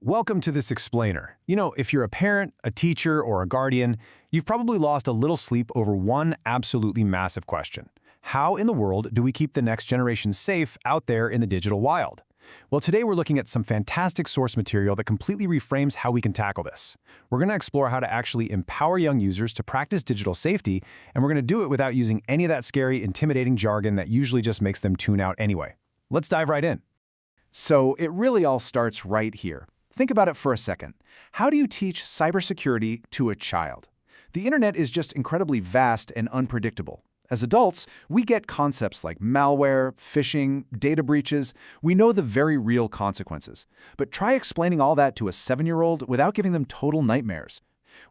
Welcome to this explainer. If you're a parent, a teacher, or a guardian, you've probably lost a little sleep over one absolutely massive question. How in the world do we keep the next generation safe out there in the digital wild? Well, today we're looking at some fantastic source material that completely reframes how we can tackle this. We're going to explore how to actually empower young users to practice digital safety, and we're going to do it without using any of that scary, intimidating jargon that usually just makes them tune out anyway. Let's dive right in. So it really all starts right here. Think about it for a second. How do you teach cybersecurity to a child? The internet is just incredibly vast and unpredictable. As adults, we get concepts like malware, phishing, data breaches. We know the very real consequences. But try explaining all that to a 7-year-old without giving them total nightmares.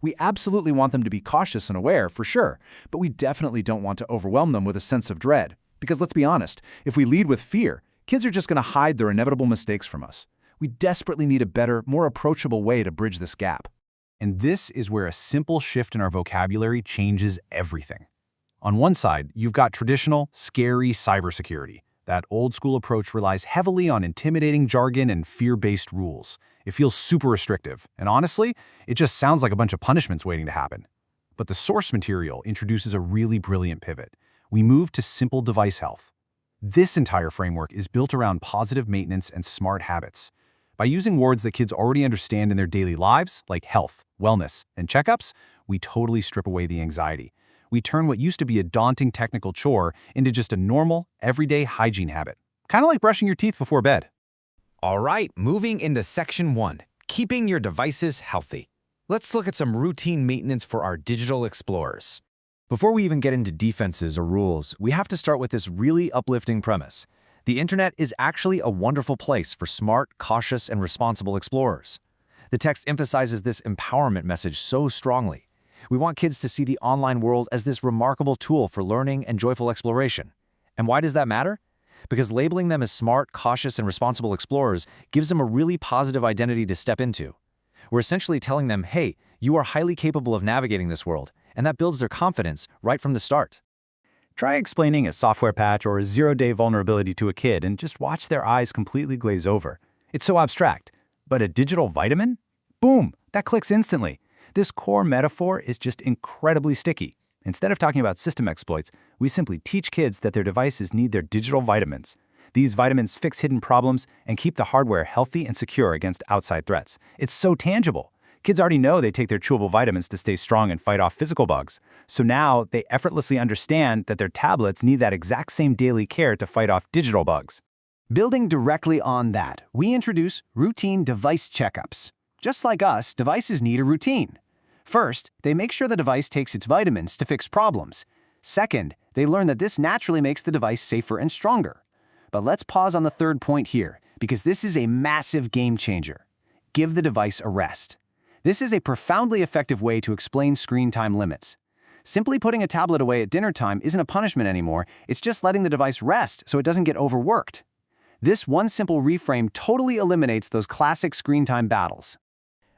We absolutely want them to be cautious and aware, for sure, but we definitely don't want to overwhelm them with a sense of dread. Because let's be honest, if we lead with fear, kids are just going to hide their inevitable mistakes from us. We desperately need a better, more approachable way to bridge this gap. And this is where a simple shift in our vocabulary changes everything. On one side, you've got traditional, scary cybersecurity. That old-school approach relies heavily on intimidating jargon and fear-based rules. It feels super restrictive, and honestly, it just sounds like a bunch of punishments waiting to happen. But the source material introduces a really brilliant pivot. We move to simple device health. This entire framework is built around positive maintenance and smart habits. By using words that kids already understand in their daily lives, like health, wellness, and checkups, we totally strip away the anxiety. We turn what used to be a daunting technical chore into just a normal, everyday hygiene habit. Kind of like brushing your teeth before bed. All right, moving into Section 1, keeping your devices healthy. Let's look at some routine maintenance for our digital explorers. Before we even get into defenses or rules, we have to start with this really uplifting premise. The internet is actually a wonderful place for smart, cautious, and responsible explorers. The text emphasizes this empowerment message so strongly. We want kids to see the online world as this remarkable tool for learning and joyful exploration. And why does that matter? Because labeling them as smart, cautious, and responsible explorers gives them a really positive identity to step into. We're essentially telling them, hey, you are highly capable of navigating this world, and that builds their confidence right from the start. Try explaining a software patch or a zero-day vulnerability to a kid and just watch their eyes completely glaze over. It's so abstract. But a digital vitamin? Boom! That clicks instantly. This core metaphor is just incredibly sticky. Instead of talking about system exploits, we simply teach kids that their devices need their digital vitamins. These vitamins fix hidden problems and keep the hardware healthy and secure against outside threats. It's so tangible. Kids already know they take their chewable vitamins to stay strong and fight off physical bugs. So now they effortlessly understand that their tablets need that exact same daily care to fight off digital bugs. Building directly on that, we introduce routine device checkups. Just like us, devices need a routine. First, they make sure the device takes its vitamins to fix problems. Second, they learn that this naturally makes the device safer and stronger. But let's pause on the third point here, because this is a massive game changer. Give the device a rest. This is a profoundly effective way to explain screen time limits. Simply putting a tablet away at dinner time isn't a punishment anymore, it's just letting the device rest so it doesn't get overworked. This one simple reframe totally eliminates those classic screen time battles.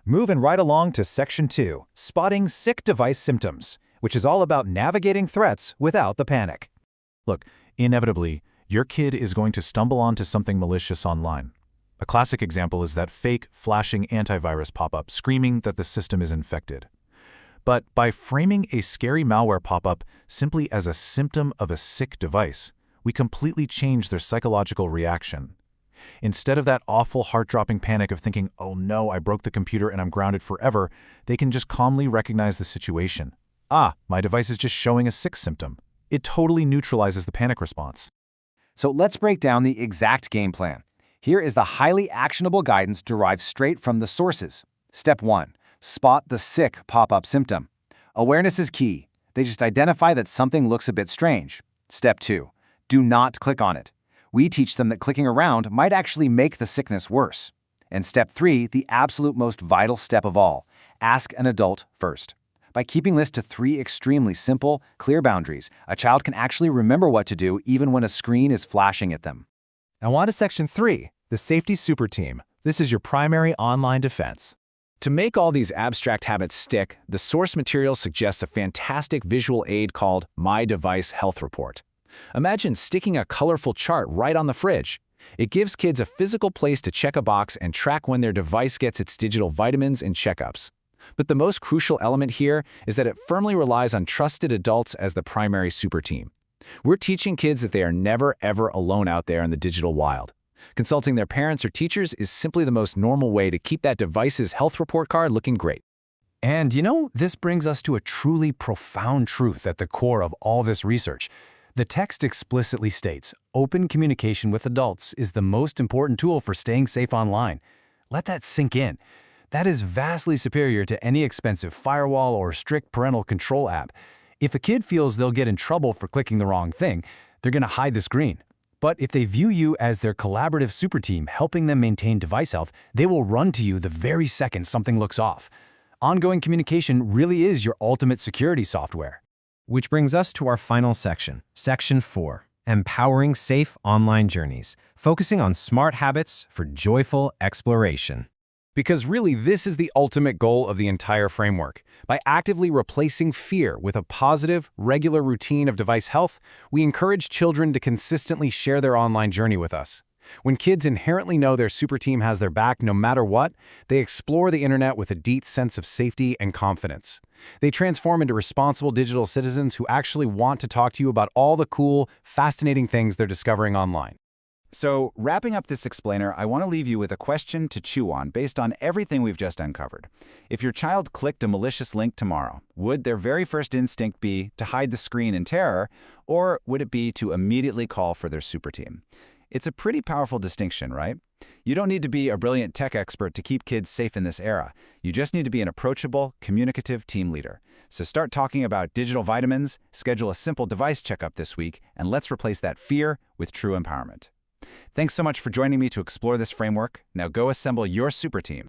Moving right along to Section 2, spotting sick device symptoms, which is all about navigating threats without the panic. Look, inevitably, your kid is going to stumble onto something malicious online. A classic example is that fake, flashing antivirus pop-up screaming that the system is infected. But by framing a scary malware pop-up simply as a symptom of a sick device, we completely change their psychological reaction. Instead of that awful heart-dropping panic of thinking, oh no, I broke the computer and I'm grounded forever, they can just calmly recognize the situation. Ah, my device is just showing a sick symptom. It totally neutralizes the panic response. So let's break down the exact game plan. Here is the highly actionable guidance derived straight from the sources. Step 1. Spot the sick pop-up symptom. Awareness is key. They just identify that something looks a bit strange. Step 2. Do not click on it. We teach them that clicking around might actually make the sickness worse. And Step 3, the absolute most vital step of all. Ask an adult first. By keeping this to 3 extremely simple, clear boundaries, a child can actually remember what to do even when a screen is flashing at them. Now on to Section 3, the Safety Super Team. This is your primary online defense. To make all these abstract habits stick, the source material suggests a fantastic visual aid called My Device Health Report. Imagine sticking a colorful chart right on the fridge. It gives kids a physical place to check a box and track when their device gets its digital vitamins and checkups. But the most crucial element here is that it firmly relies on trusted adults as the primary super team. We're teaching kids that they are never, ever alone out there in the digital wild. Consulting their parents or teachers is simply the most normal way to keep that device's health report card looking great. And this brings us to a truly profound truth at the core of all this research. The text explicitly states, open communication with adults is the most important tool for staying safe online. Let that sink in. That is vastly superior to any expensive firewall or strict parental control app. If a kid feels they'll get in trouble for clicking the wrong thing, they're going to hide the screen. But if they view you as their collaborative super team helping them maintain device health, they will run to you the very second something looks off. Ongoing communication really is your ultimate security software. Which brings us to our final section, Section 4, Empowering Safe Online Journeys, focusing on smart habits for joyful exploration. Because really, this is the ultimate goal of the entire framework. By actively replacing fear with a positive, regular routine of device health, we encourage children to consistently share their online journey with us. When kids inherently know their super team has their back no matter what, they explore the internet with a deep sense of safety and confidence. They transform into responsible digital citizens who actually want to talk to you about all the cool, fascinating things they're discovering online. So, wrapping up this explainer, I want to leave you with a question to chew on based on everything we've just uncovered. If your child clicked a malicious link tomorrow, would their very first instinct be to hide the screen in terror, or would it be to immediately call for their super team? It's a pretty powerful distinction, right? You don't need to be a brilliant tech expert to keep kids safe in this era. You just need to be an approachable, communicative team leader. So start talking about digital vitamins, schedule a simple device checkup this week, and let's replace that fear with true empowerment. Thanks so much for joining me to explore this framework. Now go assemble your super team.